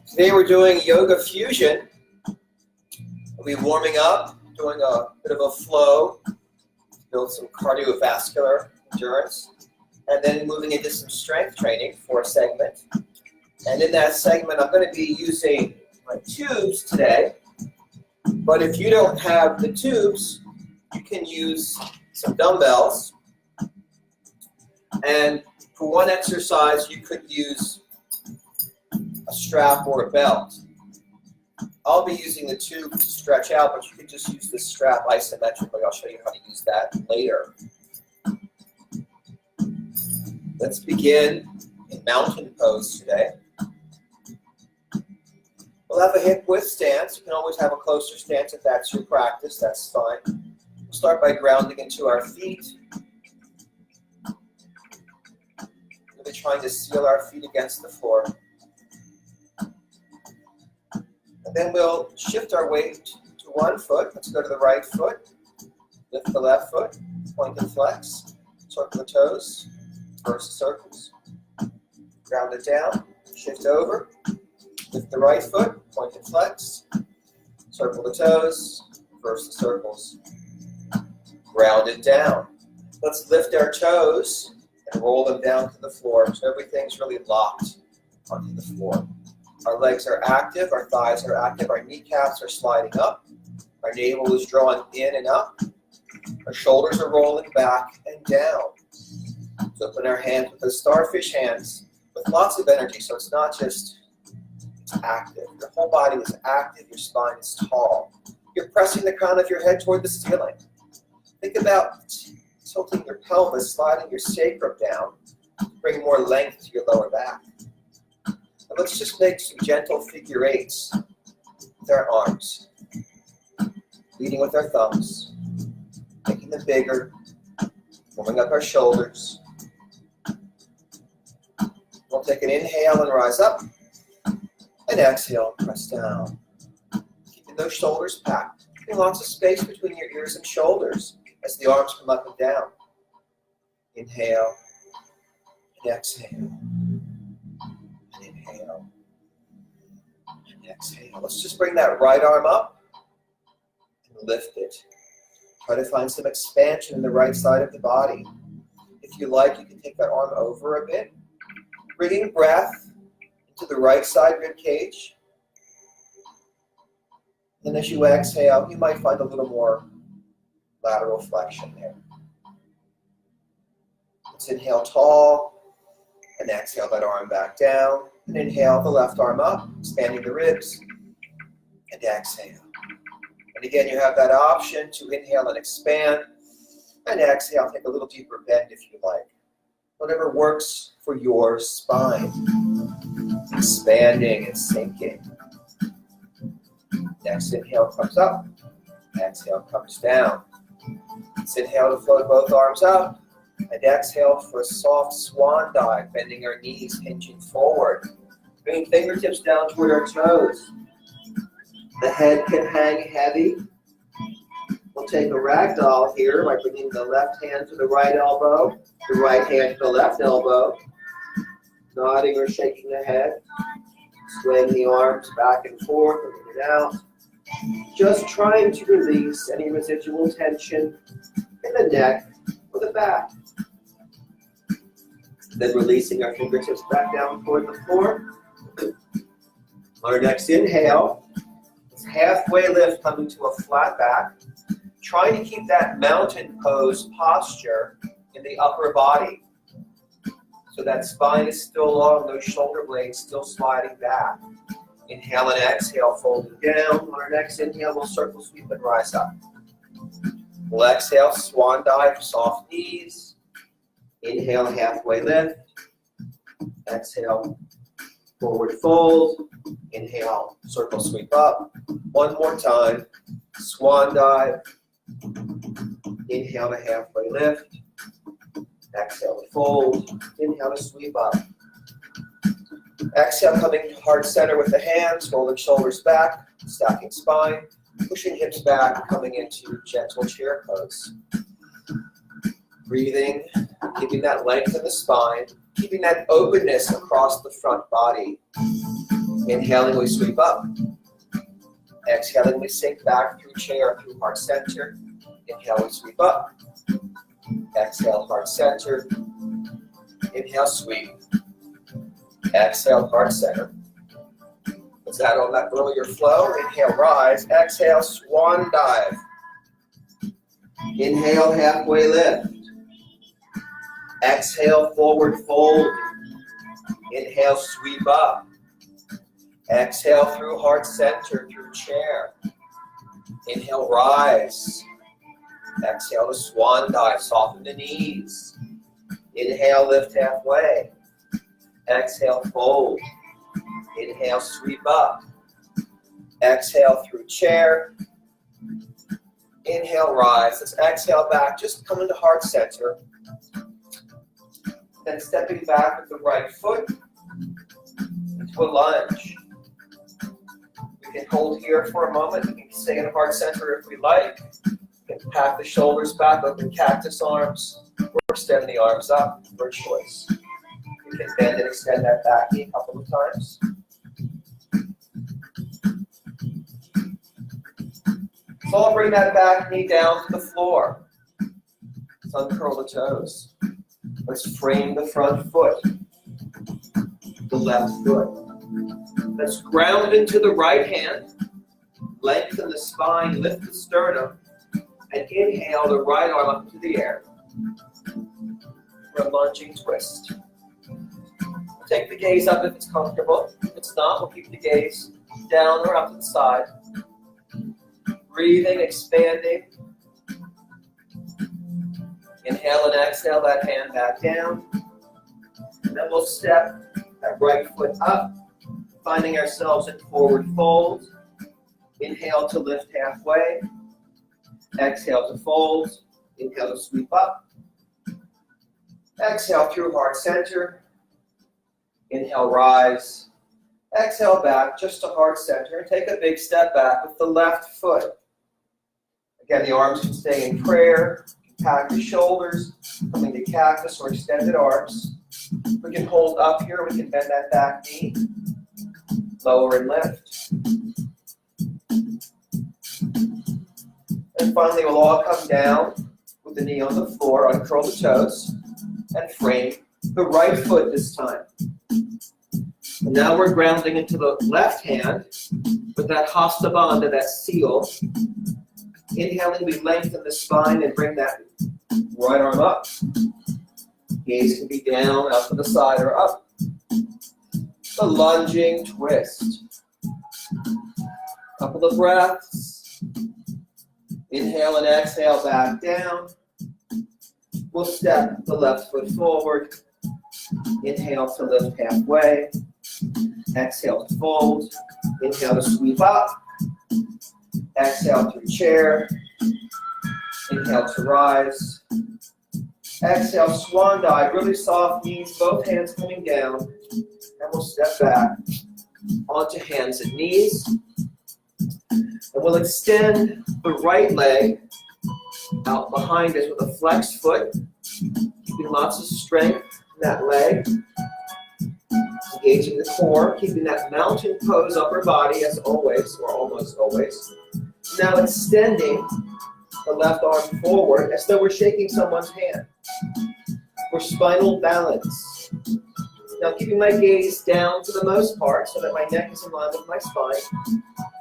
Today we're doing yoga fusion. We'll be warming up, doing a bit of a flow, build some cardiovascular endurance, and then moving into some strength training for a segment. And in that segment, I'm going to be using my tubes today. But if you don't have the tubes, you can use some dumbbells. And for one exercise, you could use a strap or a belt. I'll be using the tube to stretch out, but you could just use this strap isometrically. I'll show you how to use that later. Let's begin in mountain pose today. We'll have a hip width stance. You can always have a closer stance if that's your practice. That's fine. We'll start by grounding into our feet. We'll be trying to seal our feet against the floor. And then we'll shift our weight to one foot. Let's go to the right foot. Lift the left foot. Point and flex. Circle the toes. Reverse the circles. Ground it down. Shift over. Lift the right foot. Point and flex. Circle the toes. Reverse the circles. Ground it down. Let's lift our toes and roll them down to the floor so everything's really locked onto the floor. Our legs are active, our thighs are active, our kneecaps are sliding up, our navel is drawing in and up, our shoulders are rolling back and down. So open our hands with the starfish hands with lots of energy, so it's not just active. Your whole body is active, your spine is tall. You're pressing the crown of your head toward the ceiling. Think about tilting your pelvis, sliding your sacrum down, bring more length to your lower back. And let's just make some gentle figure eights with our arms, leading with our thumbs, making them bigger, warming up our shoulders. We'll take an inhale and rise up, and exhale, press down. Keeping those shoulders packed, keeping lots of space between your ears and shoulders as the arms come up and down. Inhale, and exhale. Inhale and exhale. Let's just bring that right arm up and lift it. Try to find some expansion in the right side of the body. If you like, you can take that arm over a bit. Bringing breath into the right side rib cage. And as you exhale, you might find a little more lateral flexion there. Let's inhale tall and exhale that arm back down. And inhale the left arm up, expanding the ribs, and exhale. And again, you have that option to inhale and expand, and exhale, take a little deeper bend if you like. Whatever works for your spine. Expanding and sinking. Next inhale comes up, exhale comes down. Let's inhale to float both arms up, and exhale for a soft swan dive, bending our knees, hinging forward. Bringing fingertips down toward our toes. The head can hang heavy. We'll take a ragdoll here by bringing the left hand to the right elbow, the right hand to the left elbow, nodding or shaking the head, swaying the arms back and forth, in and out. Just trying to release any residual tension in the neck or the back. Then releasing our fingertips back down toward the floor. On our next inhale, it's halfway lift coming to a flat back. Trying to keep that mountain pose posture in the upper body. So that spine is still long, those shoulder blades still sliding back. Inhale and exhale, folding down. On our next inhale, we'll circle sweep and rise up. We'll exhale, swan dive, soft knees. Inhale, halfway lift. Exhale, forward fold. Inhale, circle sweep up. One more time. Swan dive. Inhale to halfway lift. Exhale to fold. Inhale to sweep up. Exhale, coming to heart center with the hands, rolling shoulders back, stacking spine, pushing hips back, coming into gentle chair pose. Breathing, keeping that length in the spine, Keeping that openness across the front body. Inhaling, we sweep up. Exhaling, we sink back through chair, through heart center. Inhale, we sweep up. Exhale, heart center. Inhale, sweep. Exhale, heart center. Was that on that earlier flow? Inhale, rise. Exhale, swan dive. Inhale, halfway lift. Exhale, forward fold. Inhale, sweep up. Exhale through heart center, through chair. Inhale, rise. Exhale to swan dive, soften the knees. Inhale, lift halfway. Exhale, fold. Inhale, sweep up. Exhale through chair. Inhale, rise. Let's exhale back, just come into heart center. Then stepping back with the right foot into a lunge. We can hold here for a moment. We can stay in heart center if we like. We can pack the shoulders back, open cactus arms, or extend the arms up, your choice. You can bend and extend that back knee a couple of times. So I'll bring that back knee down to the floor. Let's uncurl the toes. Let's frame the front foot, the left foot. Let's ground into the right hand, lengthen the spine, lift the sternum, and inhale the right arm up into the air for a lunging twist. Take the gaze up if it's comfortable. If it's not, we'll keep the gaze down or up to the side. Breathing, expanding. Inhale and exhale that hand back down. And then we'll step that right foot up, finding ourselves in forward fold. Inhale to lift halfway. Exhale to fold. Inhale to sweep up. Exhale through heart center. Inhale, rise. Exhale back just to heart center. Take a big step back with the left foot. Again, the arms can stay in prayer. Pack the shoulders, coming to cactus or extended arms. We can hold up here. We can bend that back knee. Lower and lift. And finally, we'll all come down with the knee on the floor, uncurl the toes, and frame the right foot this time. And now we're grounding into the left hand with that hasta bandha, that seal. Inhaling, we lengthen the spine and bring that right arm up. Gaze can be down, out to the side, or up. The lunging twist. Couple of breaths. Inhale and exhale back down. We'll step the left foot forward. Inhale to lift halfway. Exhale to fold. Inhale to sweep up. Exhale through chair. Inhale to rise. Exhale, swan dive, really soft knees, both hands coming down. And we'll step back onto hands and knees. And we'll extend the right leg out behind us with a flexed foot, keeping lots of strength in that leg. Engaging the core, keeping that mountain pose upper body as always, or almost always. Now extending the left arm forward as though we're shaking someone's hand. For spinal balance. Now keeping my gaze down for the most part so that my neck is in line with my spine.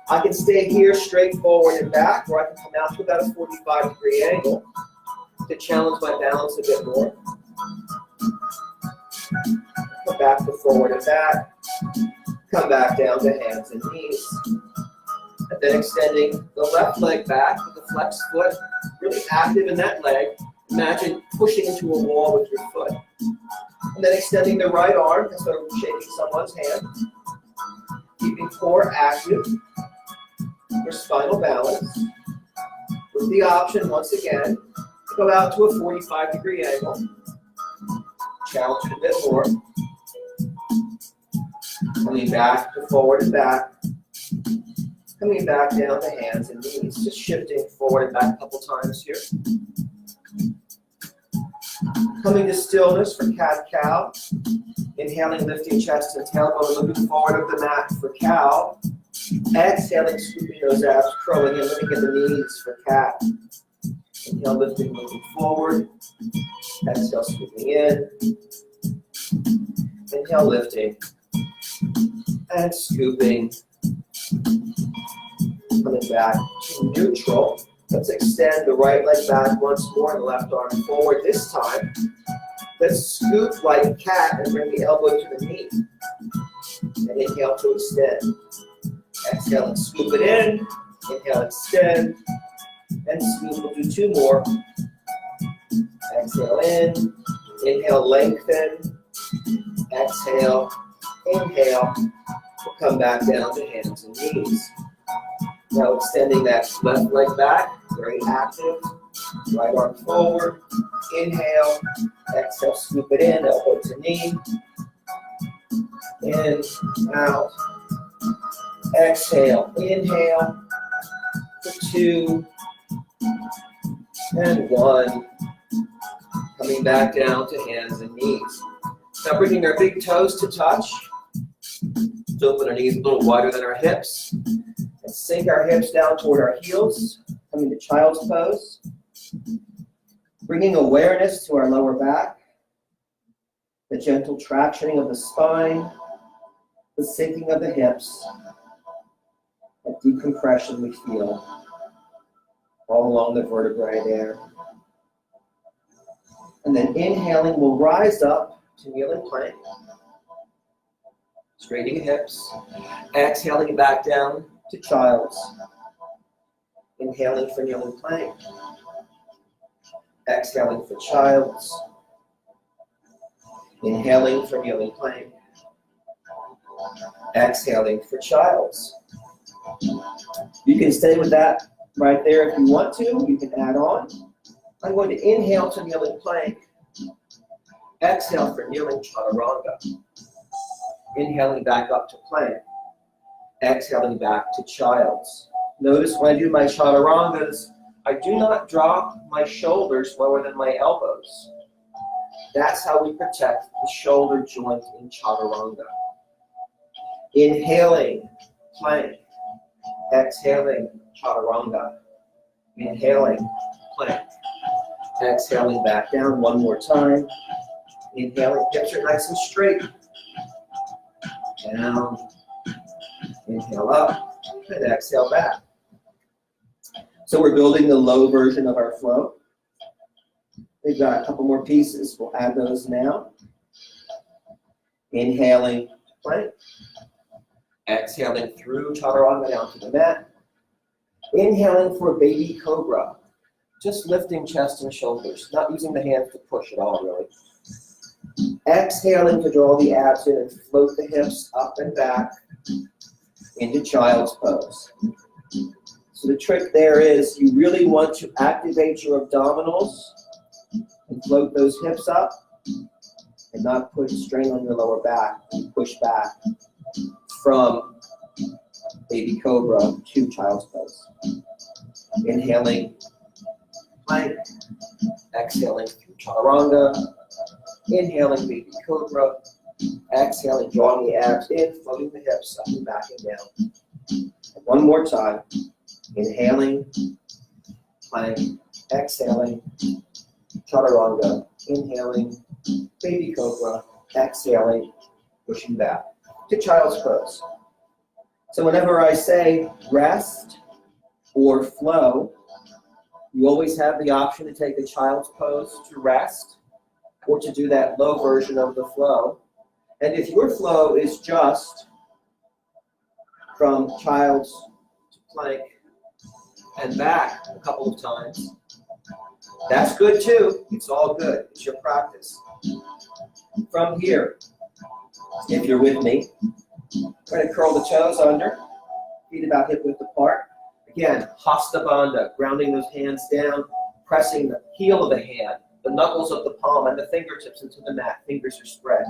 I can stay here straight forward and back, or I can come out to about a 45-degree angle to challenge my balance a bit more. Come back to forward and back. Come back down to hands and knees. And then extending the left leg back with the flexed foot, really active in that leg. Imagine pushing into a wall with your foot. And then extending the right arm as though shaking someone's hand. Keeping core active for spinal balance. With the option, once again, to go out to a 45-degree angle. Challenge it a bit more. Coming back to forward and back. Coming back down to hands and knees. Just shifting forward and back a couple times here. Coming to stillness for cat-cow. Inhaling, lifting chest and tailbone, moving forward of the mat for cow. Exhaling, scooping those abs, curling in, lifting at the knees for cat. Inhale, lifting, moving forward. Exhale, scooping in. Inhale, lifting. And scooping. Coming back to neutral. Let's extend the right leg back once more and the left arm forward. This time, let's scoop like cat and bring the elbow to the knee. And inhale to extend. Exhale and scoop it in. Inhale, extend. And scoop. We'll do two more. Exhale in. Inhale, lengthen. Exhale. Inhale. We'll come back down to hands and knees. Now extending that left leg back. Very active. Right arm forward. Inhale. Exhale, scoop it in. Elbow to knee. In, out. Exhale. Inhale. For 2. And 1. Coming back down to hands and knees. Now bringing our big toes to touch. Let's open our knees a little wider than our hips. And sink our hips down toward our heels. Coming to child's pose. Bringing awareness to our lower back. The gentle tractioning of the spine. The sinking of the hips. That decompression we feel all along the vertebrae there. And then inhaling, we'll rise up to kneeling plank. Straightening hips. Exhaling back down to child's. Inhaling for kneeling plank. Exhaling for child's. Inhaling for kneeling plank. Exhaling for child's. You can stay with that right there if you want to. You can add on. I'm going to inhale to kneeling plank. Exhale for kneeling chaturanga. Inhaling back up to plank. Exhaling back to child's. Notice when I do my chaturangas, I do not drop my shoulders lower than my elbows. That's how we protect the shoulder joint in chaturanga. Inhaling, plank. Exhaling, chaturanga. Inhaling, plank. Exhaling back down one more time. Inhaling, hips are nice and straight. Down. Inhale up, and exhale back. So we're building the low version of our flow. We've got a couple more pieces. We'll add those now. Inhaling, plank. Exhaling through chaturanga down to the mat. Inhaling for baby cobra. Just lifting chest and shoulders, not using the hands to push at all, really. Exhaling to draw the abs in and float the hips up and back into child's pose. So the trick there is you really want to activate your abdominals and float those hips up and not put strain on your lower back and push back from baby cobra to child's pose. Inhaling, plank. Exhaling through chaturanga. Inhaling, baby cobra. Exhaling, drawing the abs in, floating the hips up and back and down. And one more time. Inhaling, plank. Exhaling, chaturanga. Inhaling, baby cobra. Exhaling, pushing back to child's pose. So whenever I say rest or flow, you always have the option to take the child's pose to rest or to do that low version of the flow. And if your flow is just from child's to plank and back a couple of times, that's good too. It's all good. It's your practice. From here, if you're with me, I'm going to curl the toes under, feet about hip width apart. Again, Hasta Bandha, grounding those hands down, pressing the heel of the hand, the knuckles of the palm, and the fingertips into the mat. Fingers are spread.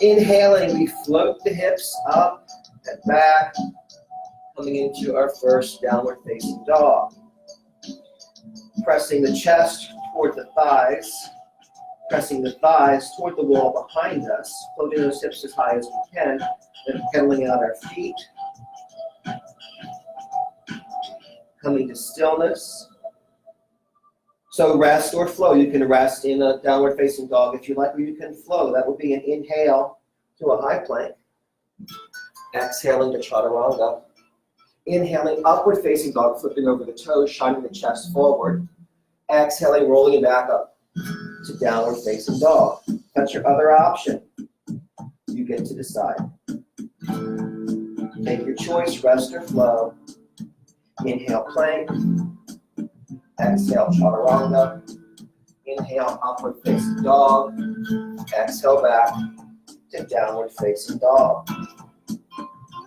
Inhaling, we float the hips up and back, coming into our first downward facing dog. Pressing the chest toward the thighs, pressing the thighs toward the wall behind us, floating those hips as high as we can, then pedaling out our feet, coming to stillness. So rest or flow. You can rest in a downward facing dog if you like, or you can flow. That would be an inhale to a high plank. Exhaling to chaturanga. Inhaling, upward facing dog, flipping over the toes, shining the chest forward. Exhaling, rolling back up to downward facing dog. That's your other option. You get to decide. Make your choice, rest or flow. Inhale, plank. Exhale, chaturanga. Inhale, upward facing dog. Exhale back to downward facing dog.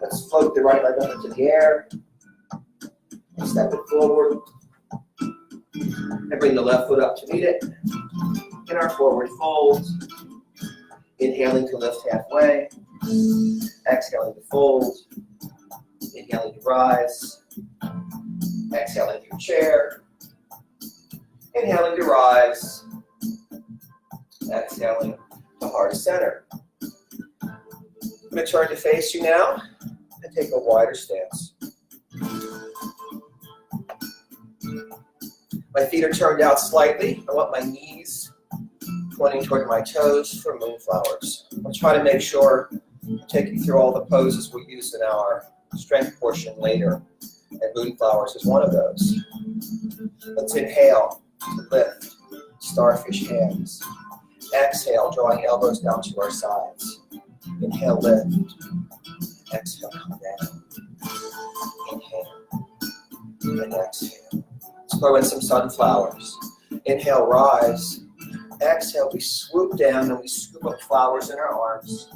Let's float the right leg up into the air. Step it forward. And bring the left foot up to meet it. In our forward fold. Inhaling to lift halfway. Exhaling to fold. Inhaling to rise. Exhaling to chair. Inhaling to rise. Exhaling to heart center. I'm going to turn to face you now and take a wider stance. My feet are turned out slightly. I want my knees pointing toward my toes for moonflowers. I'll try to make sure I take you through all the poses we use in our strength portion later, and moonflowers is one of those. Let's inhale to lift, starfish hands. Exhale, drawing elbows down to our sides. Inhale, lift. Exhale, come down. Inhale. And exhale. Let's throw in some sunflowers. Inhale, rise. Exhale, we swoop down and we scoop up flowers in our arms.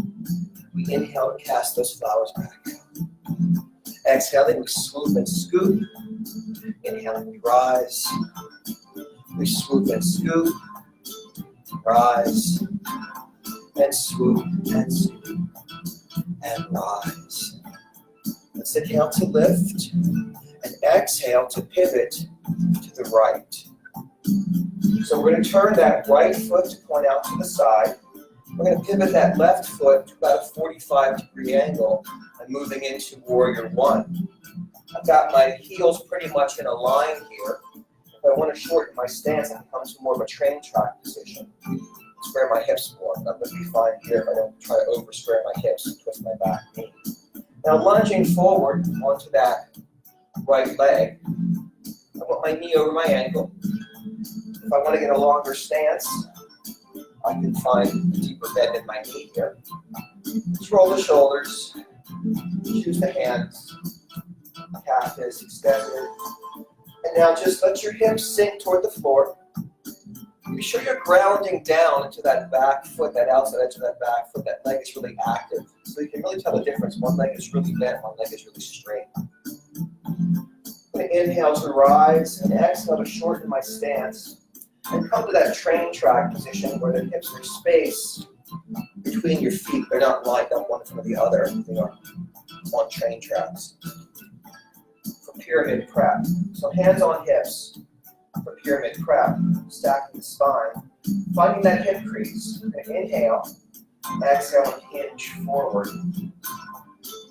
We inhale to cast those flowers back out. Exhaling, we swoop and scoop. Inhaling, we rise. We swoop and scoop. Rise. And swoop and scoop. And rise. Let's inhale to lift. And exhale to pivot to the right. So we're going to turn that right foot to point out to the side. We're going to pivot that left foot to about a 45-degree angle and moving into warrior one. I've got my heels pretty much in a line here. If I want to shorten my stance, I can come to more of a train track position. Square my hips more. I'm going to be fine here if I don't try to over square my hips and twist my back knee. Now lunging forward onto that right leg. I want my knee over my ankle. If I want to get a longer stance, I can find a deeper bend in my knee here. Let's roll the shoulders. Choose the hands. Calf is extended. And now just let your hips sink toward the floor. Be sure you're grounding down into that back foot, that outside edge of that back foot. That leg is really active. So you can really tell the difference. One leg is really bent, one leg is really straight. I'm going to inhale to rise and exhale to shorten my stance. And come to that train track position where the hips are spaced between your feet. They're not lined up one in front of the other. They are on train tracks. For pyramid prep. So hands on hips for pyramid prep. Stacking the spine. Finding that hip crease. Inhale. Exhale and hinge forward.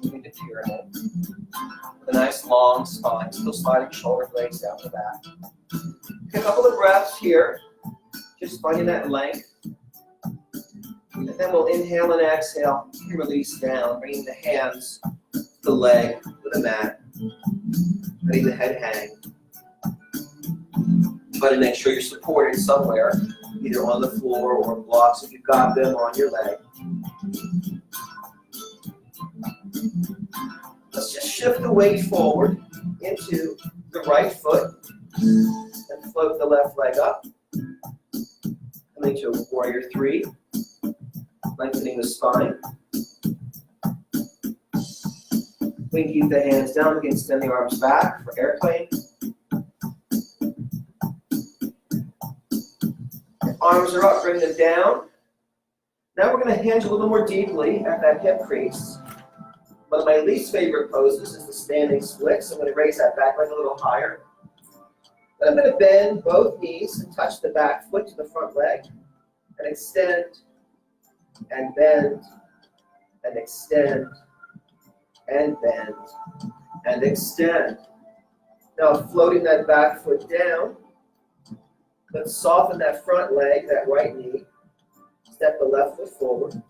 Moving to pyramid. With a nice long spine. Still sliding shoulder blades down the back. A couple of breaths here, just finding that length. And then we'll inhale and exhale, release down, bringing the hands to the leg, to the mat, letting the head hang. But to make sure you're supported somewhere, either on the floor or blocks if you've got them on your leg. Let's just shift the weight forward into the right foot. And float the left leg up. Coming to warrior three. Lengthening the spine. We can keep the hands down. We can extend the arms back for airplane. Arms are up, bring them down. Now we're going to hinge a little more deeply at that hip crease. One of my least favorite poses is the standing split, so I'm going to raise that back leg a little higher. Then I'm going to bend both knees and touch the back foot to the front leg and extend and bend and extend and bend and extend. Now floating that back foot down, let's soften that front leg, that right knee. Step the left foot forward.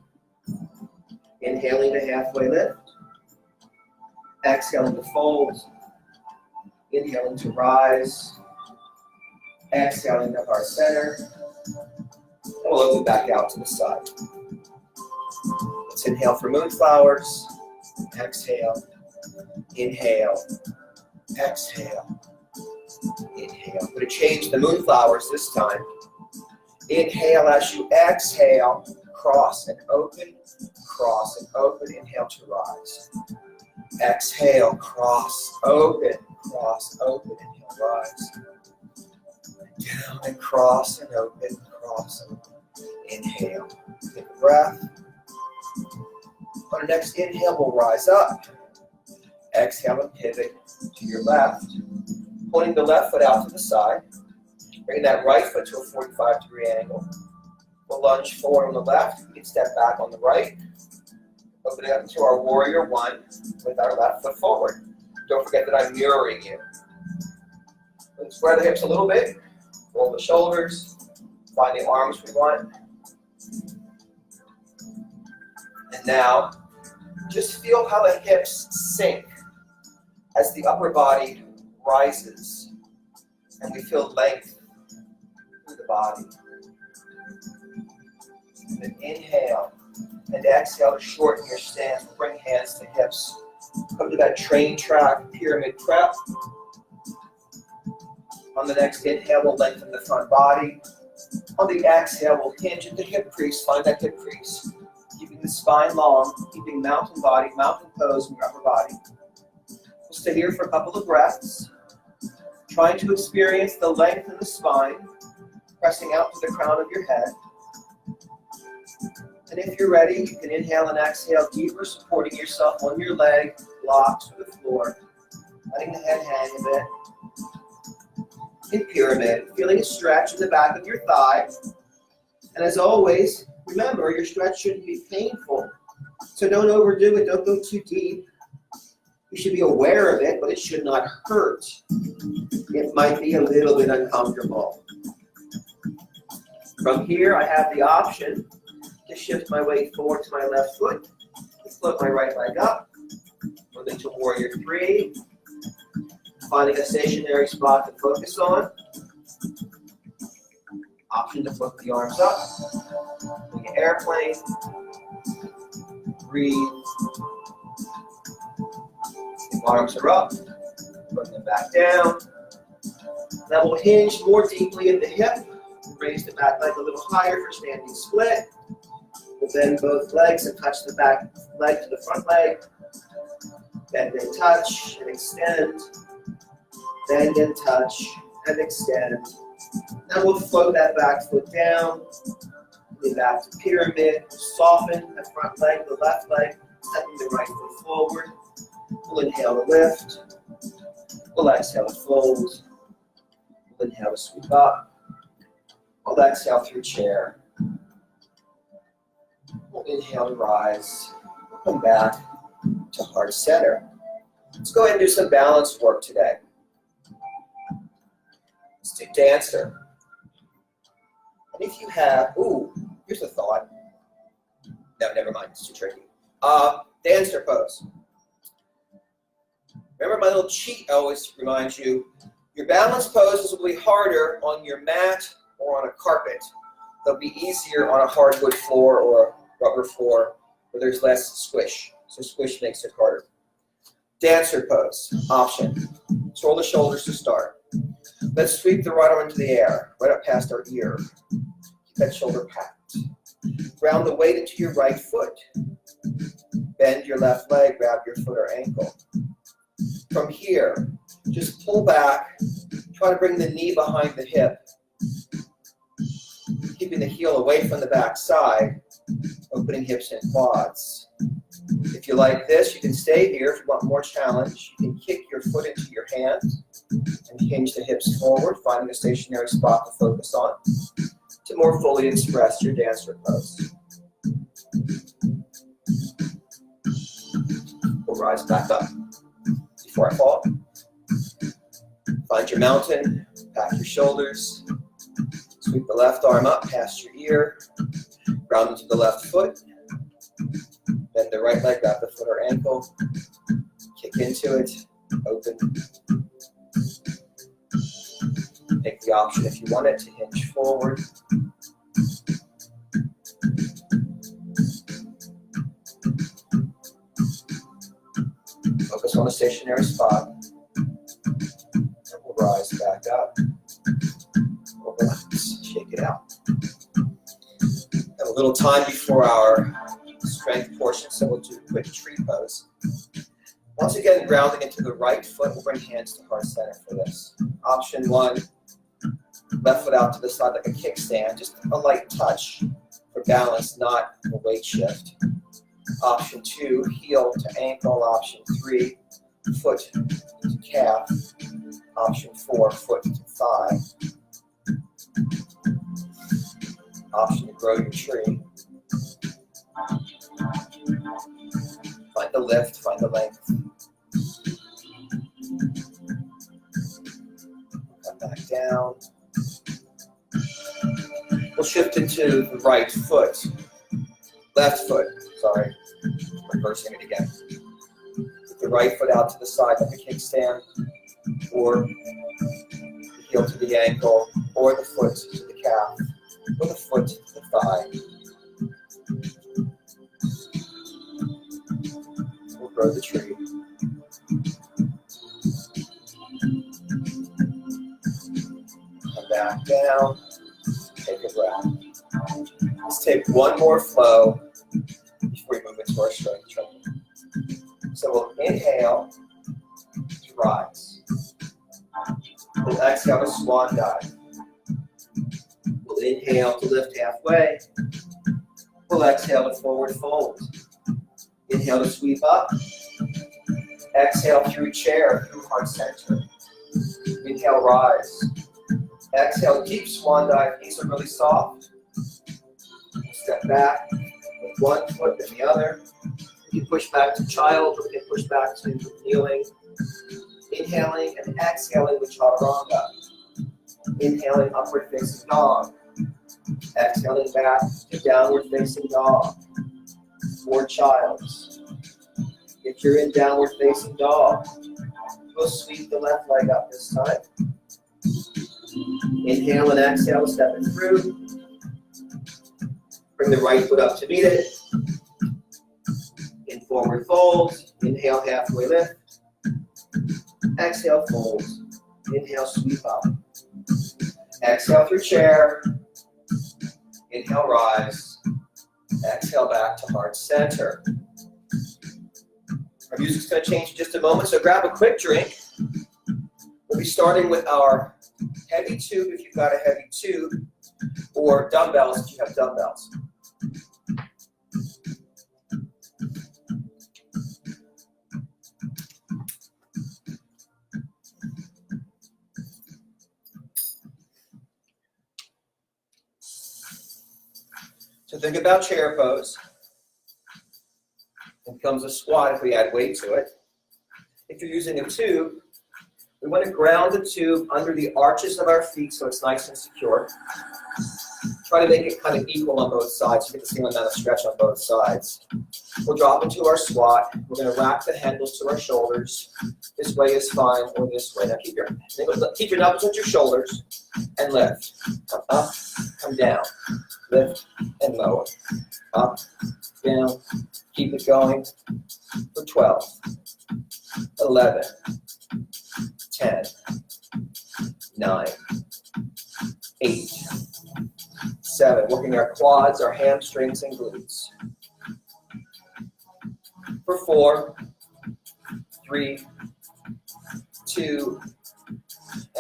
Inhaling to halfway lift. Exhaling to fold. Inhaling to rise. Exhaling to heart center. And we'll open back out to the side. Let's inhale for moonflowers. Exhale. Inhale. Exhale. Inhale. I'm going to change the moonflowers this time. Inhale as you exhale. Cross and open. Cross and open. Inhale to rise. Exhale. Cross. Open. Cross. Open. Inhale. Rise. Down and cross and open. Cross and open. Inhale. Take a breath. On our next inhale, we'll rise up. Exhale and pivot to your left. Pointing the left foot out to the side. Bring that right foot to a 45-degree angle. We'll lunge forward on the left. We can step back on the right. Opening up into our warrior one with our left foot forward. Don't forget that I'm mirroring you. Let's spread the hips a little bit. Roll the shoulders. Find the arms we want. And now, just feel how the hips sink as the upper body rises. And we feel length through the body. And then inhale and exhale to shorten your stance. Bring hands to hips. Come to that train track, pyramid prep. On the next inhale, we'll lengthen the front body. On the exhale, we'll hinge at the hip crease. Find that hip crease. Keeping the spine long, keeping mountain pose in your upper body. We'll stay here for a couple of breaths. Trying to experience the length in the spine, pressing out to the crown of your head. And if you're ready, you can inhale and exhale deeper, supporting yourself on your leg, blocks to the floor, letting the head hang a bit. In pyramid, feeling a stretch in the back of your thigh. And as always, remember, your stretch shouldn't be painful. So don't overdo it, don't go too deep. You should be aware of it, but it should not hurt. It might be a little bit uncomfortable. From here, I have the option to shift my weight forward to my left foot, float my right leg up, moving to warrior three, finding a stationary spot to focus on. Option to flip the arms up, doing an airplane, breathe. The arms are up, put them back down. Now we'll hinge more deeply in the hip, raise the back leg a little higher for standing split. We'll bend both legs and touch the back leg to the front leg. Bend and touch and extend. Bend and touch and extend. Now we'll float that back foot down. Move back to pyramid. Soften the front leg, the left leg, stepping the right foot forward. We'll inhale to lift. We'll exhale to fold. We'll inhale to sweep up. We'll exhale through chair. We'll inhale to rise. We'll come back to heart center. Let's go ahead and do some balance work today. Let's do dancer. And if you have, here's a thought. No, never mind, it's too tricky. Dancer pose. Remember my little cheat always reminds you, your balance poses will be harder on your mat or on a carpet. They'll be easier on a hardwood floor or a rubber floor where there's less squish. So squish makes it harder. Dancer pose, option. Let's roll the shoulders to start. Let's sweep the right arm into the air, right up past our ear. Keep that shoulder packed. Ground the weight into your right foot. Bend your left leg, grab your foot or ankle. From here, just pull back, try to bring the knee behind the hip. Keeping the heel away from the back side, opening hips and quads. If you like this, you can stay here. If you want more challenge, you can kick your foot into your hand And hinge the hips forward, finding a stationary spot to focus on to more fully express your dancer pose. We'll rise back up. Before I fall, find your mountain, back your shoulders, sweep the left arm up past your ear, ground into the left foot, bend the right leg, grab the foot or ankle, kick into it, open. Take the option if you want it to hinge forward. Focus on a stationary spot. And we'll rise back up. We'll relax, shake it out. Have a little time before our strength portion, so we'll do a quick tree pose. Once again, grounding into the right foot, we'll bring hands to heart center for this. Option one, left foot out to the side like a kickstand, just a light touch for balance, not a weight shift. Option two, heel to ankle. Option three, foot to calf. Option four, foot to thigh. Option to grow your tree. Find the lift, find the length. Come back down. We'll shift into the right foot. Left foot, sorry. Reversing it again. Put the right foot out to the side like a kickstand, or the heel to the ankle, or the foot to the calf, or the foot to the thigh. We'll grow the tree. Come back down. Take a breath. Let's take one more flow before we move into our strength training. So we'll inhale to rise. We'll exhale to swan dive. We'll inhale to lift halfway. We'll exhale to forward fold. Inhale to sweep up. Exhale through chair, through heart center. Inhale, rise. Exhale, deep swan dive. Knees are really soft. Step back with one foot and the other. You can push back to child, or you can push back to kneeling. Inhaling and exhaling with chaturanga. Inhaling, upward facing dog. Exhaling back to downward facing dog. Or child's. If you're in downward facing dog, we'll sweep the left leg up this time. Inhale and exhale, step it through. Bring the right foot up to meet it. In forward fold. Inhale, halfway lift. Exhale, fold. Inhale, sweep up. Exhale through chair. Inhale, rise. Exhale back to heart center. Our music's going to change in just a moment, so grab a quick drink. We'll be starting with our heavy tube if you've got a heavy tube, or dumbbells if you have dumbbells. So think about chair pose. It becomes a squat if we add weight to it. If you're using a tube, we want to ground the tube under the arches of our feet so it's nice and secure. Try to make it kind of equal on both sides so you get the same amount of stretch on both sides. We'll drop into our squat. We're going to rack the handles to our shoulders. This way is fine, or this way. Now keep your knuckles at your shoulders and lift. Come up, come down. Lift and lower. Up, down. Keep it going for 12, 11, 10, 9, 8, 7. Working our quads, our hamstrings, and glutes. For 4, 3, 2,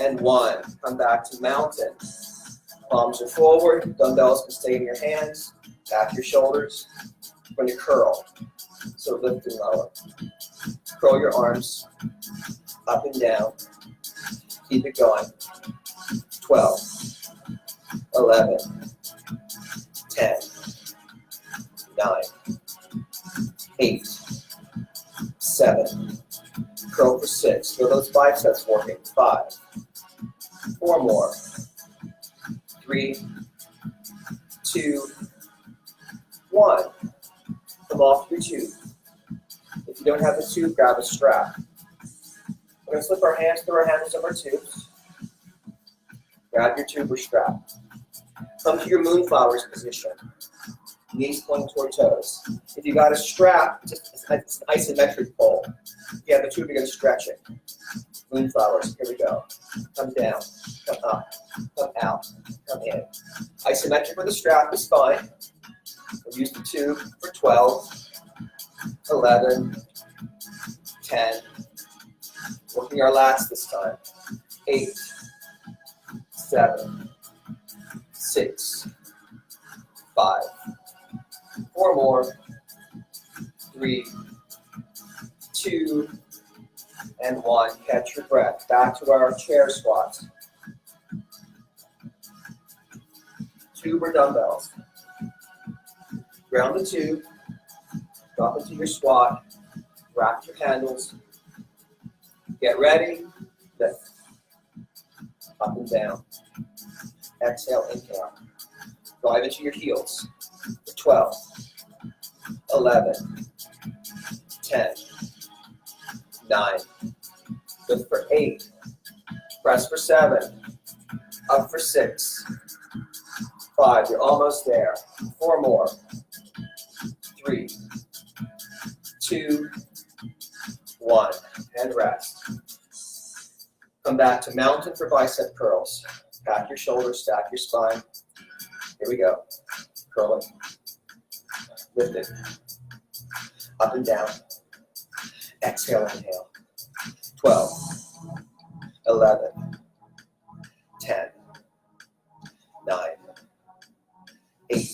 and 1. Come back to mountain. Palms are forward. Dumbbells can stay in your hands. Back your shoulders. We're going to curl. So lift and lower. Curl your arms up and down. Keep it going. 12, 11, 10, 9, 8, 7. Curl for 6. Feel those biceps working. 5. 4 more. 3, 2, 1. Come off your tube. If you don't have the tube, grab a strap. We're going to slip our hands through our handles of our tubes. Grab your tube or strap. Come to your moonflowers position. Knees pointing toward toes. If you got a strap, it's an isometric pole. If you have a tube, you're going to stretch it. Moonflowers, here we go. Come down, come up, come out, come in. Isometric with a strap is fine. We'll use the tube for 12, 11, 10. Working our lats this time. 8, 7, 6, 5. 4 more. 3, 2, and 1. Catch your breath. Back to our chair squats. Tube or dumbbells. Ground the tube. Drop into your squat. Wrap your handles. Get ready. Lift. Up and down. Exhale, inhale. Drive into your heels. 12, 11, 10, 9. Lift for 8. Press for 7. Up for 6. 5. You're almost there. 4 more. 3, 2, 1. And rest. Come back to mountain for bicep curls. Back your shoulders, stack your spine. Here we go. Curling. Lift it. Up and down. Exhale, inhale. 12, 11, 10, 9, 8,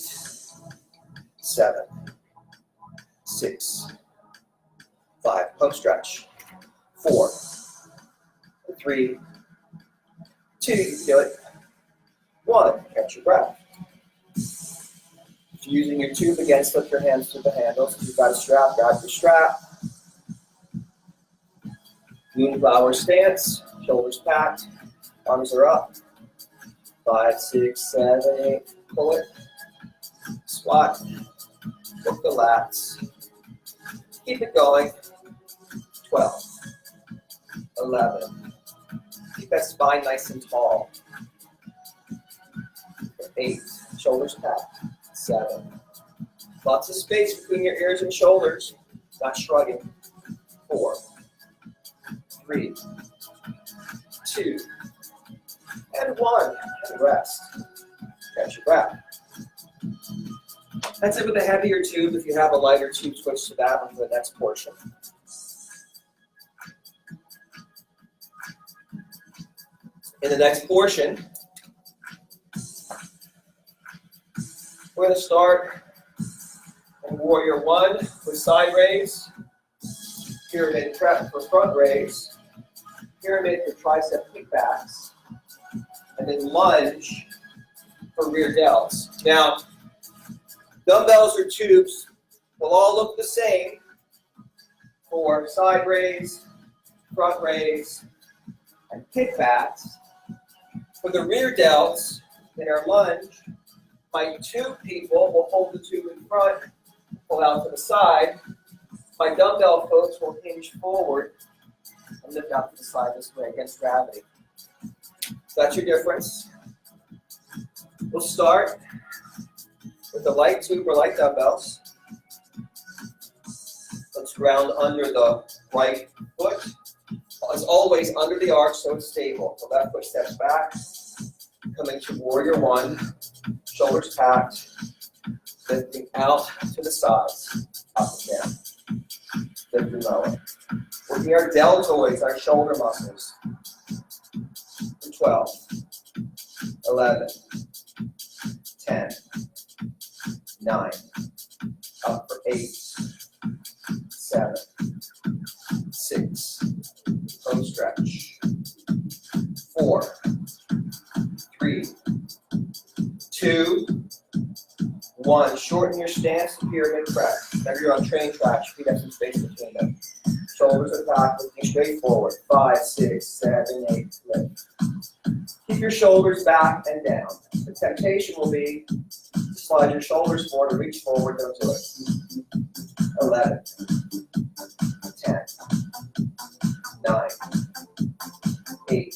7, 6, 5. Pump stretch. 4, 3, 2. You can do it. 1. Catch your breath. If you're using your tube, again, slip your hands through the handles. If you've got a strap, grab your strap. Moonflower stance, shoulders packed, arms are up. 5, 6, 7, 8, pull it. Squat, work the lats. Keep it going. 12, 11. Keep that spine nice and tall. 8, shoulders packed. 7. Lots of space between your ears and shoulders, not shrugging. 4, 3, 2, and 1. And rest. Catch your breath. That's it with a heavier tube. If you have a lighter tube, switch to that one for the next portion. In the next portion, we're going to start in Warrior 1 with side raise, pyramid prep for front raise, pyramid for tricep kickbacks, and then lunge for rear delts. Now, dumbbells or tubes will all look the same for side raise, front raise, and kickbacks. For the rear delts in our lunge, my tube people will hold the tube in front, pull out to the side. My dumbbell folks will hinge forward and lift out to the side this way against gravity. So that's your difference. We'll start with the light tube or light dumbbells. Let's ground under the right foot. As always, under the arch so it's stable. The left foot steps back, coming to Warrior 1, shoulders packed, lifting out to the sides, up and down, lifting lower. Working our deltoids, our shoulder muscles. For 12, 11, 10, 9, up for 8, 7, 6, home stretch, 4, 3, 2, 1. Shorten your stance to pyramid press. Whenever you're on train tracks, you have some space between them. Shoulders are back, looking straight forward. 5, 6, 7, 8, lift. Keep your shoulders back and down. The temptation will be to slide your shoulders forward or reach forward. Don't do it. 11, 10, 9, 8,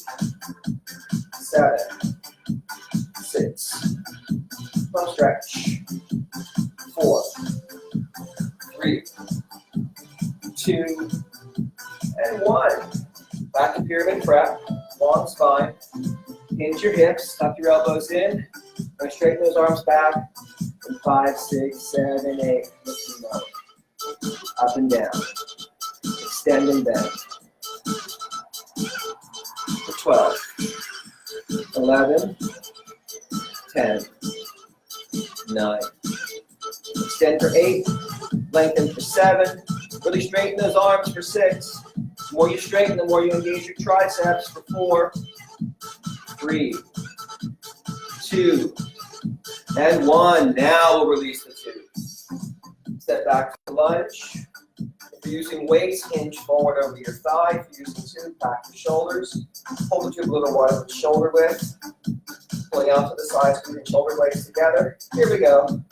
7, 6. Come stretch. 4, 3, 2, and 1. Back to pyramid prep. Long spine. Hinge your hips. Tuck your elbows in. And straighten those arms back. And 5, 6, 7, 8. Lifting up. Up and down. Extend and bend. For 12. 11. 10. 9. Extend for 8. Lengthen for 7. Really straighten those arms for 6. The more you straighten, the more you engage your triceps for 4, 3, 2, and 1. Now we'll release the 2. Step back to lunge. If you're using weights, hinge forward over your thigh. If you're using 2, back your shoulders. Hold the tube a little wider with shoulder width. Pulling out to the sides, moving shoulder blades together. Here we go.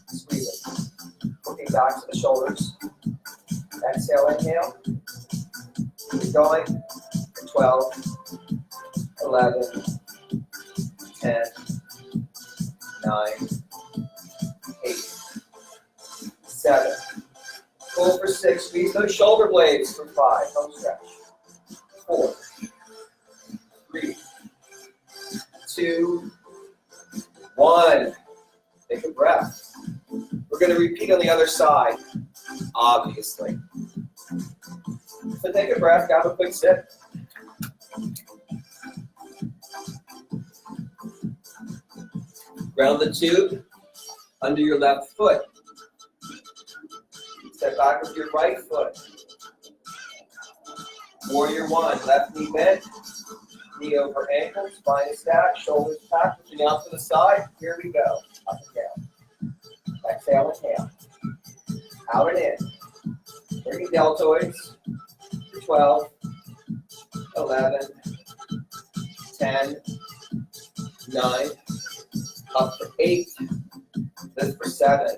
Squeeze it. Looking back to the shoulders. Exhale, inhale. Keep going. 12, 11, 10, 9, 8, 7. Pull for 6. Squeeze those shoulder blades for 5. Home stretch. 4, 3, 2, 1. Take a breath. We're going to repeat on the other side, obviously. So take a breath, grab a quick sip. Ground the tube under your left foot. Step back with your right foot. Warrior 1, left knee bent, knee over ankle, spine is stacked, shoulders back, looking out to the side. Here we go. Up and down. Exhale, inhale. Out and in. Bring deltoids. 12, 11, 10, 9, up for 8, lift for 7,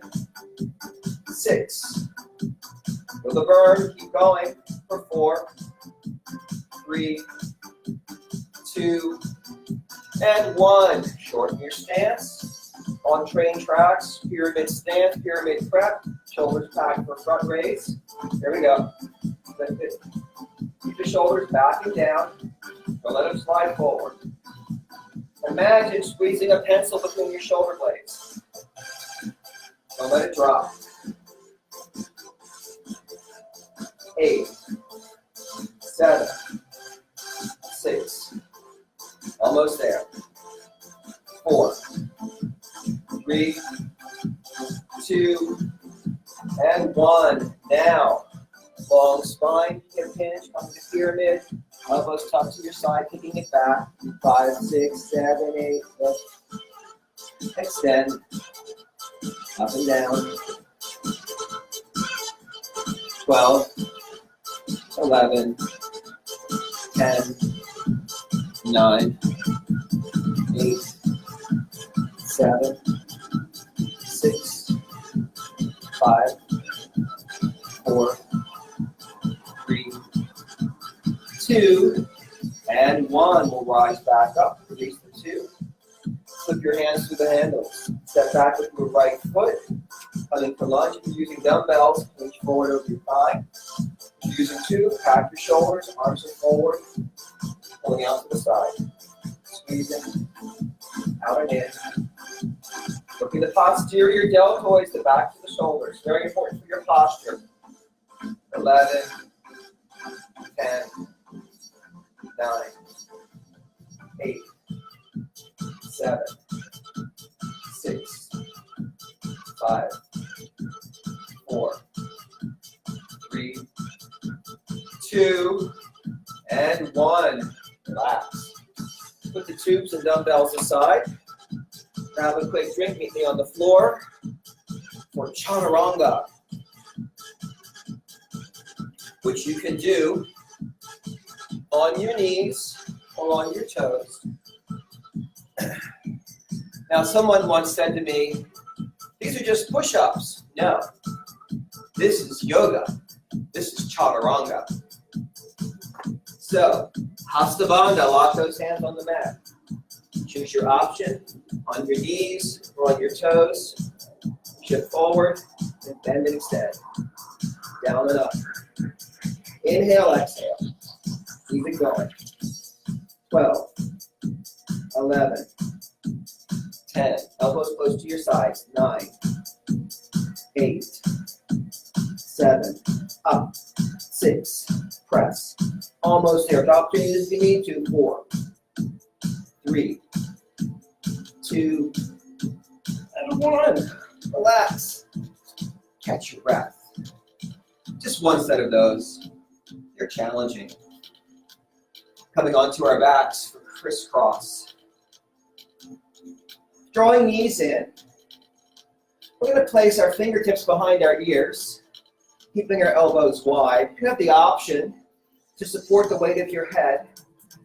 6. Feel the burn, keep going for 4, 3, 2, and 1. Shorten your stance. On train tracks, pyramid stance, pyramid prep. Shoulders back for front raise. Here we go. Lift it. Keep the shoulders back and down. Don't let them slide forward. Imagine squeezing a pencil between your shoulder blades. Don't let it drop. 8, 7, 6. Almost there. 4, 3, 2, and 1. Now, long spine, hip hinge, come to pyramid, elbows tucked to your side, kicking it back. 5, 6, 7, 8, lift. Extend. Up and down. 12, 11, 10, 9, 8, 7, 6, 5, 4, 3, 2, and 1. We'll rise back up. Release the 2. Flip your hands through the handles. Step back with your right foot. Coming for lunge. If you're using dumbbells, reach forward over your thigh. If you're using 2, pack your shoulders, arms are forward, pulling out to the side. Squeezing, out and in. Looking at the posterior deltoids, the back to the shoulders. Very important for your posture. 11, 10, 9, 8, 7, 6, 5, 4, 3, 2, and 1. Relax. Put the tubes and dumbbells aside. Grab a quick drink, meet me on the floor for chaturanga, which you can do on your knees or on your toes. Now, someone once said to me, these are just push-ups. No, this is yoga. This is chaturanga. So, Hastavanga, lock those hands on the mat. Choose your option, on your knees or on your toes. Shift forward and bend and extend. Down and up. Inhale, exhale. Keep it going. 12, 11, 10. Elbows close to your sides. 9, 8, 7, up. 6, press. Almost there. Drop your knees if you need to. 4, 3, 2, and 1. Relax. Catch your breath. Just one set of those. They're challenging. Coming onto our backs for crisscross. Drawing knees in. We're going to place our fingertips behind our ears, keeping our elbows wide. You have the option to support the weight of your head.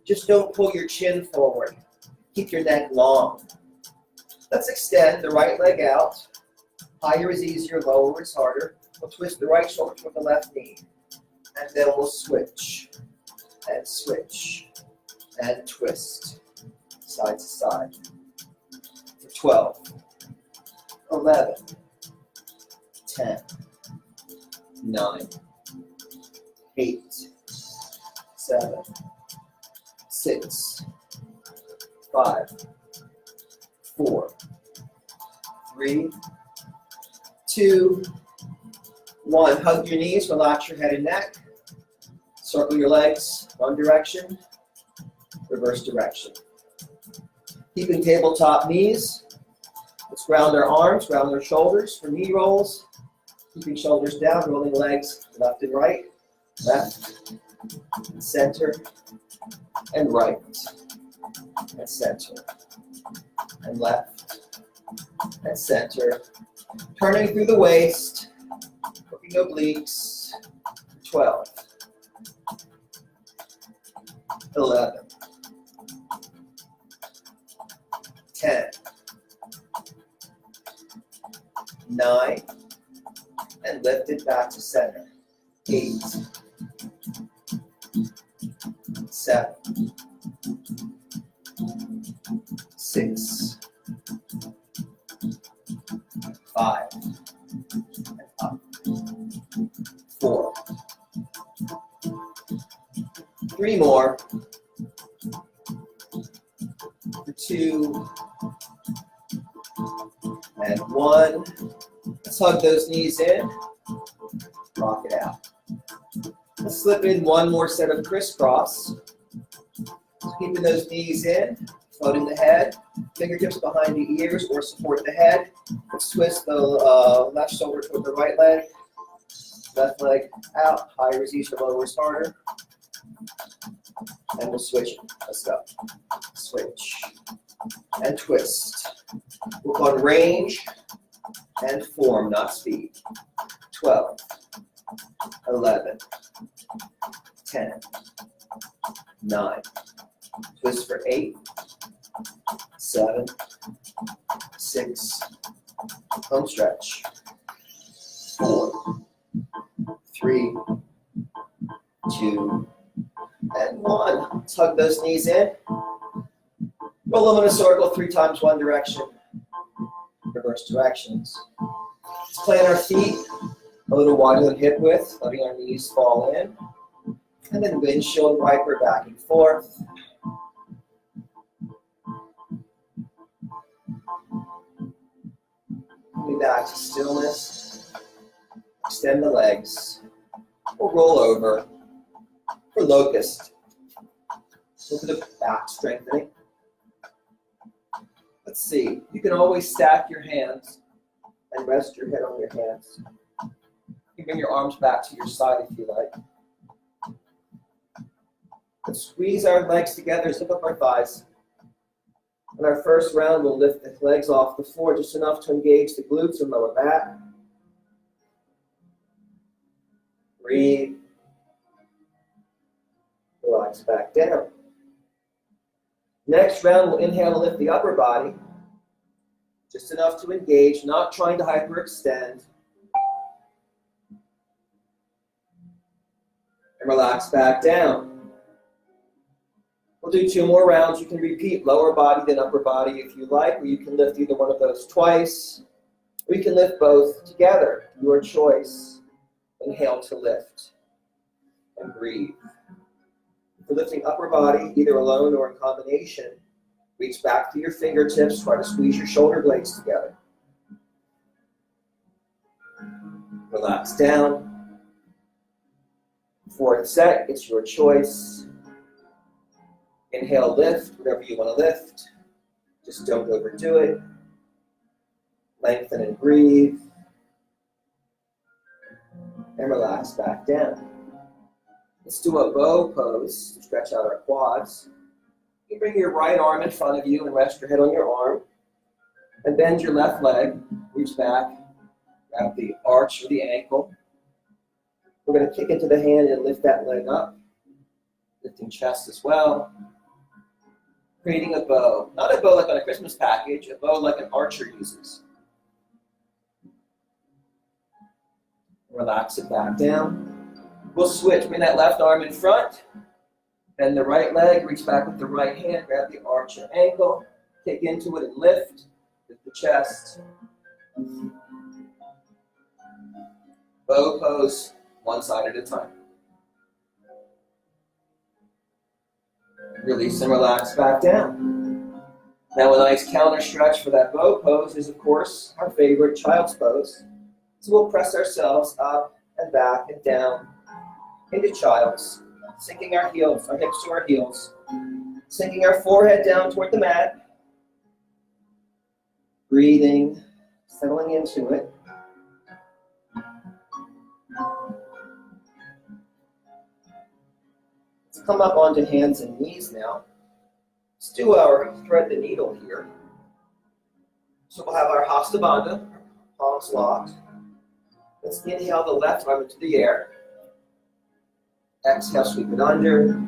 Just don't pull your chin forward. Keep your neck long. Let's extend the right leg out. Higher is easier, lower is harder. We'll twist the right shoulder toward the left knee. And then we'll switch, and twist, side to side. For 12, 11, 10, 9, 8, 7, 6, 5, 4, 3, 2, 1. Hug your knees, relax your head and neck. Circle your legs, one direction, reverse direction. Keeping tabletop knees. Let's ground our arms, ground our shoulders for knee rolls. Keeping shoulders down, rolling legs left and right, left, and center, and right, and center, and left, and center. Turning through the waist, working obliques. 12, 11, 10, 9, and lift it back to center. 8, 7, 6, 5, and up. 4, 3 more. 2, and 1. Let's hug those knees in. Rock it out. Let's slip in one more set of crisscross. Keeping those knees in, floating the head, fingertips behind the ears or support the head. Let's twist the left shoulder toward the right leg. Left leg out, higher is easier, lower is harder. And we'll switch it. Let's go. Switch. And twist. Work on range and form, not speed. 12, 11, 10, 9. Twist for 8, 7, 6. Home stretch. 4, 3, 2, and 1. Let's hug those knees in. Roll them in a circle 3 times one direction. Reverse directions. Let's plant our feet a little wider than hip width, letting our knees fall in. And then windshield wiper back and forth. Coming back to stillness. Extend the legs. We'll roll over for locust. Look at the back strengthening. Let's see. You can always stack your hands and rest your head on your hands. You can bring your arms back to your side if you like. Let's squeeze our legs together, zip up our thighs. In our first round, we'll lift the legs off the floor just enough to engage the glutes and lower back. Breathe. Relax back down. Next round, we'll inhale and lift the upper body. Just enough to engage, not trying to hyperextend. And relax back down. We'll do 2 more rounds. You can repeat lower body then upper body if you like, or you can lift either one of those twice. Or you can lift both together, your choice. Inhale to lift and breathe. For lifting upper body, either alone or in combination, reach back to your fingertips, try to squeeze your shoulder blades together. Relax down. 4th set, it's your choice. Inhale, lift, whatever you want to lift. Just don't overdo it. Lengthen and breathe. And relax back down. Let's do a bow pose to stretch out our quads. You bring your right arm in front of you and rest your head on your arm. And bend your left leg. Reach back. Grab the arch or the ankle. We're going to kick into the hand and lift that leg up. Lifting chest as well. Creating a bow. Not a bow like on a Christmas package, a bow like an archer uses. Relax it back down. We'll switch. Bring that left arm in front. Bend the right leg. Reach back with the right hand. Grab the arch or ankle. Kick into it and lift. Lift the chest. Bow pose, one side at a time. Release and relax back down. Now a nice counter stretch for that bow pose is, of course, our favorite child's pose. So we'll press ourselves up and back and down into child's, sinking our heels, our hips to our heels, sinking our forehead down toward the mat, breathing, settling into it. Let's come up onto hands and knees now. Let's do our thread the needle here. So we'll have our Hasta Bandha, palms locked. Let's inhale the left arm into the air. Exhale, sweep it under.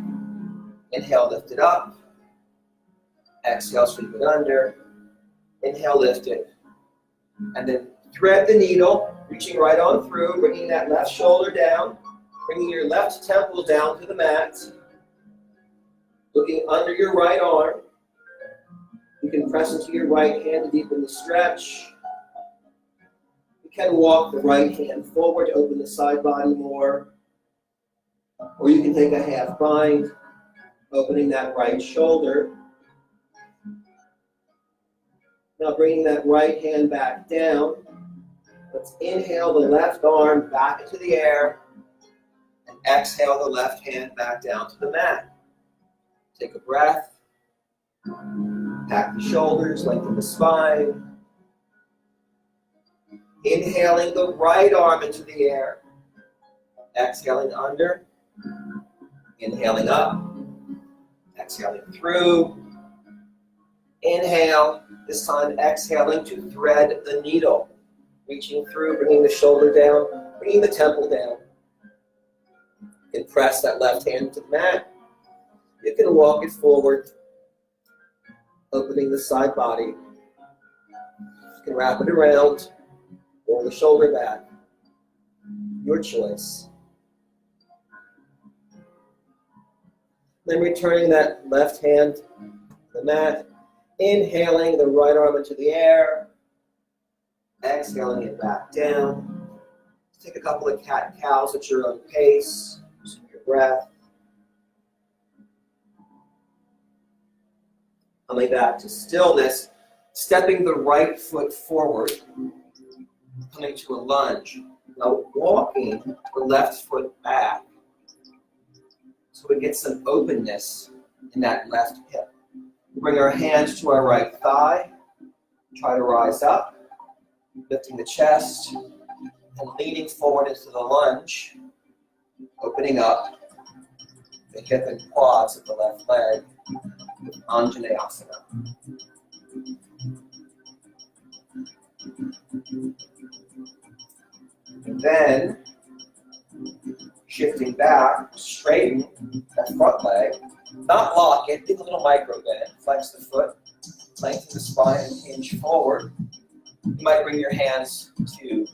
Inhale, lift it up. Exhale, sweep it under. Inhale, lift it. And then thread the needle, reaching right on through, bringing that left shoulder down, bringing your left temple down to the mat. Looking under your right arm. You can press into your right hand to deepen the stretch. You can walk the right hand forward to open the side body more. Or you can take a half bind, opening that right shoulder. Now bringing that right hand back down. Let's inhale the left arm back into the air and exhale the left hand back down to the mat. Take a breath. Pack the shoulders, lengthen the spine. Inhaling the right arm into the air. Exhaling under. Inhaling up. Exhaling through. Inhale. This time exhaling to thread the needle. Reaching through, bringing the shoulder down, bringing the temple down. You can press that left hand to the mat. You can walk it forward, opening the side body. You can wrap it around, roll the shoulder back. Your choice. Then returning that left hand to the mat, inhaling the right arm into the air, exhaling it back down. Take a couple of cat-cows at your own pace, using your breath. Coming back to stillness, stepping the right foot forward, coming to a lunge. Now walking the left foot back so we get some openness in that left hip. Bring our hands to our right thigh, try to rise up, lifting the chest and leaning forward into the lunge, opening up the hip and quads of the left leg with Anjaneyasana. And then, shifting back, straighten that front leg. Not lock it, give a little micro bend. Flex the foot, lengthen the spine, and hinge forward. You might bring your hands to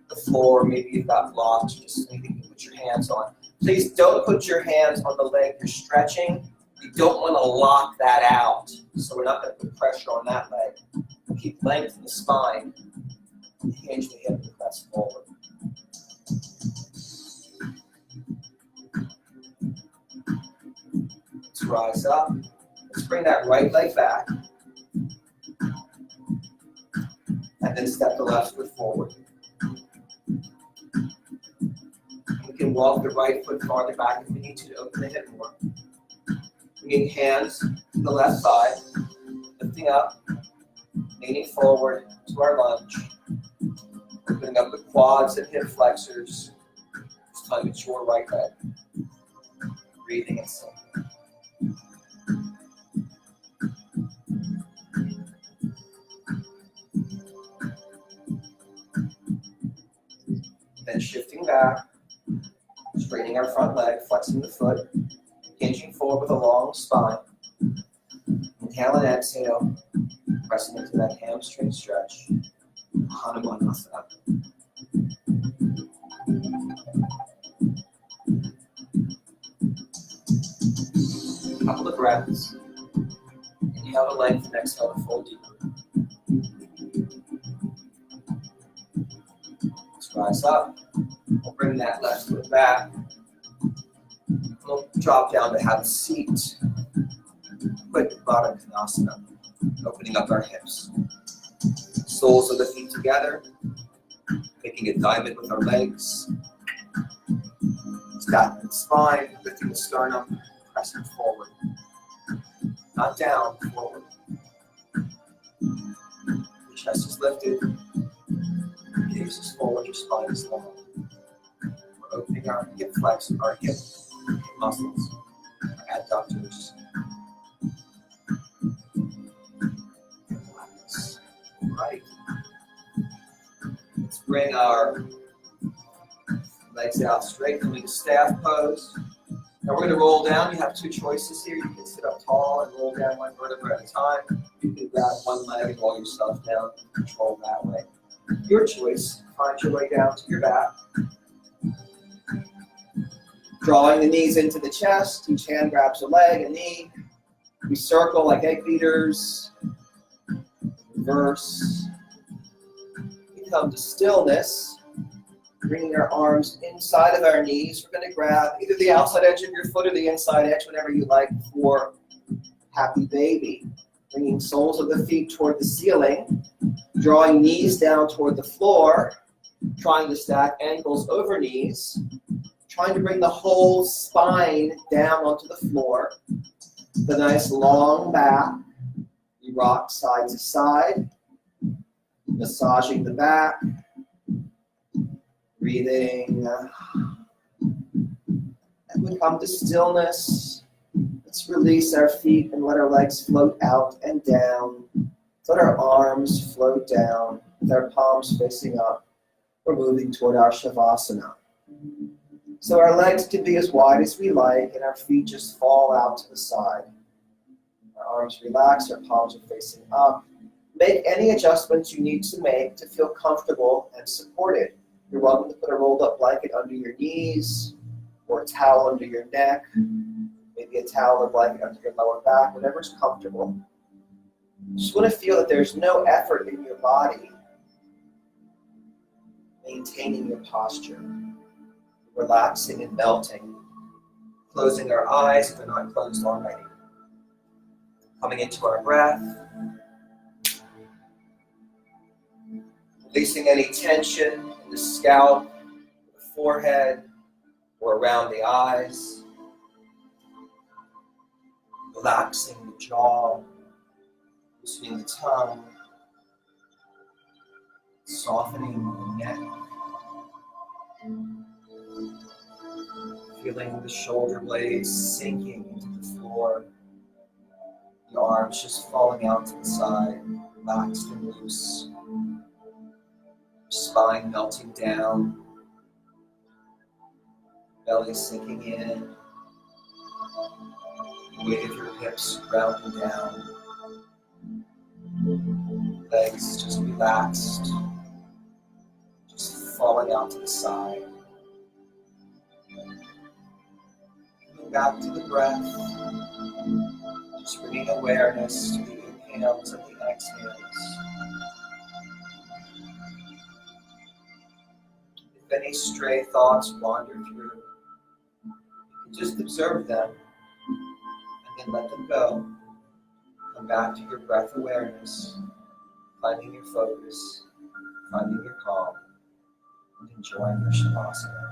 the floor. Maybe you've got blocks, or just anything you can put your hands on. Please don't put your hands on the leg you're stretching. You don't want to lock that out. So we're not going to put pressure on that leg. Keep lengthening the spine. Hinge the hip and press forward. Let's rise up. Let's bring that right leg back. And then step the left foot forward. We can walk the right foot farther back if we need to open the hip more. Bringing hands to the left side, lifting up, leaning forward to our lunge. Opening up the quads and hip flexors. This time it's your right leg. Breathing and sinking. Then shifting back, straightening our front leg, flexing the foot, hinging forward with a long spine. Inhale and exhale, pressing into that hamstring stretch. Hanumanasana. Couple of breaths. Inhale to lengthen, exhale to fold deeper. Let's rise up. We'll bring that left foot back. We'll drop down to have a seat. Quick Baddha Konasana, opening up our hips. Soles of the feet together, making a diamond with our legs. Stack the spine, lifting the sternum, pressing forward. Not down, forward. The chest is lifted, gaze is forward, your spine is long. We're opening our hip flex, our hip muscles, our adductors. Right. Let's bring our legs out straight, doing staff pose. Now we're going to roll down. You have two choices here. You can sit up tall and roll down one vertebra at a time. You can grab one leg and roll yourself down and control that way. Your choice. Find your way down to your back. Drawing the knees into the chest. Each hand grabs a leg, a knee. We circle like egg beaters. Reverse. We come to stillness. Bringing our arms inside of our knees. We're going to grab either the outside edge of your foot or the inside edge, whatever you like for happy baby. Bringing soles of the feet toward the ceiling. Drawing knees down toward the floor. Trying to stack ankles over knees. Trying to bring the whole spine down onto the floor. The nice long back. We rock side to side. Massaging the back. Breathing, and we come to stillness. Let's release our feet and let our legs float out and down. Let our arms float down with our palms facing up. We're moving toward our Shavasana. So our legs can be as wide as we like and our feet just fall out to the side. Our arms relax, our palms are facing up. Make any adjustments you need to make to feel comfortable and supported. You're welcome to put a rolled up blanket under your knees, or a towel under your neck, maybe a towel or blanket under your lower back, whatever's comfortable. You just want to feel that there's no effort in your body maintaining your posture, relaxing and melting, closing our eyes if they're not closed already. Coming into our breath, releasing any tension the scalp, the forehead, or around the eyes. Relaxing the jaw, loosening the tongue, softening the neck. Feeling the shoulder blades sinking into the floor. The arms just falling out to the side, relaxed and loose. Spine melting down. Belly sinking in. Weight of your hips rounding down. Legs just relaxed. Just falling out to the side. Coming back to the breath. Just bringing awareness to the inhales and the exhales. If any stray thoughts wander through, you can just observe them and then let them go. Come back to your breath awareness, finding your focus, finding your calm, and enjoying your Shavasana.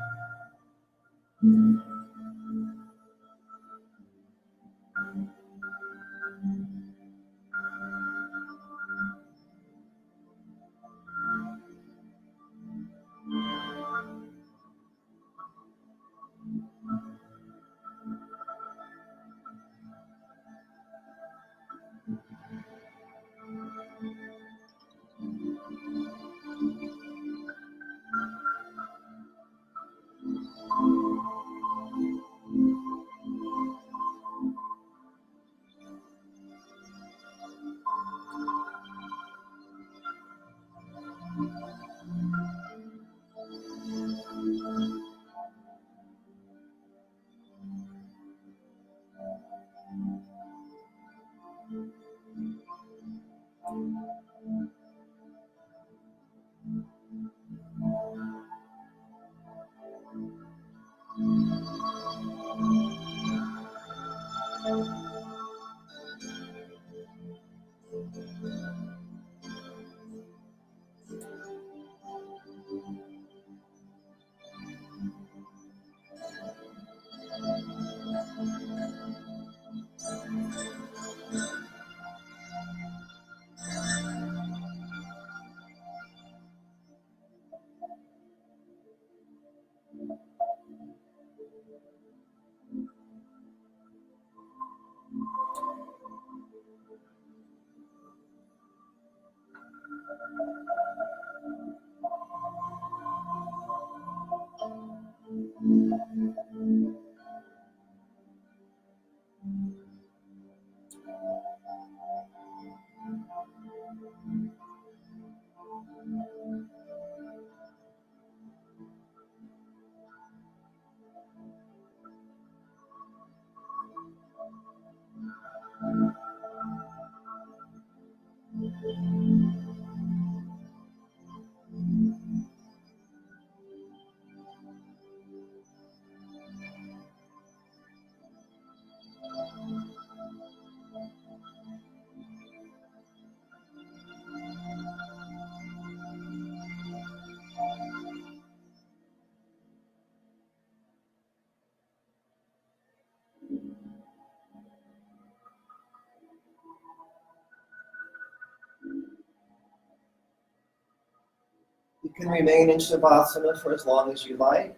You can remain in Shavasana for as long as you like.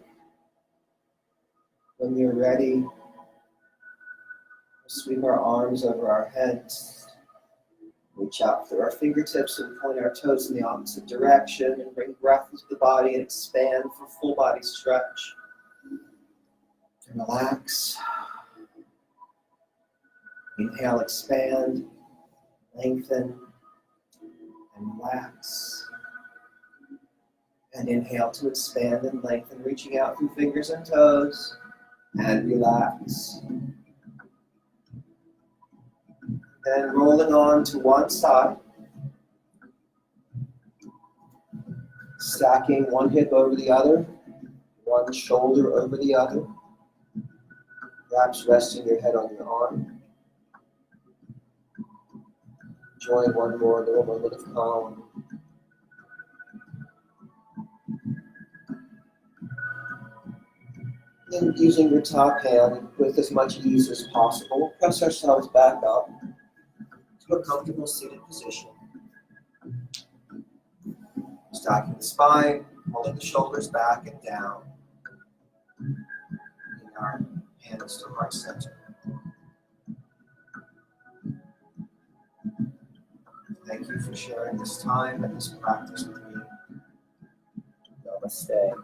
When you're ready, we'll sweep our arms over our heads, reach out through our fingertips and point our toes in the opposite direction, and bring breath into the body and expand for full body stretch. And relax. Inhale, expand, lengthen, and relax. And inhale to expand and lengthen, reaching out through fingers and toes, and relax. Then rolling on to one side, stacking one hip over the other, one shoulder over the other, perhaps resting your head on your arm. Enjoy one more little moment of calm. Then using your top hand with as much ease as possible, press ourselves back up to a comfortable seated position. Stacking the spine, pulling the shoulders back and down. Bringing our hands to heart center. for sharing this time and this practice with me. Namaste.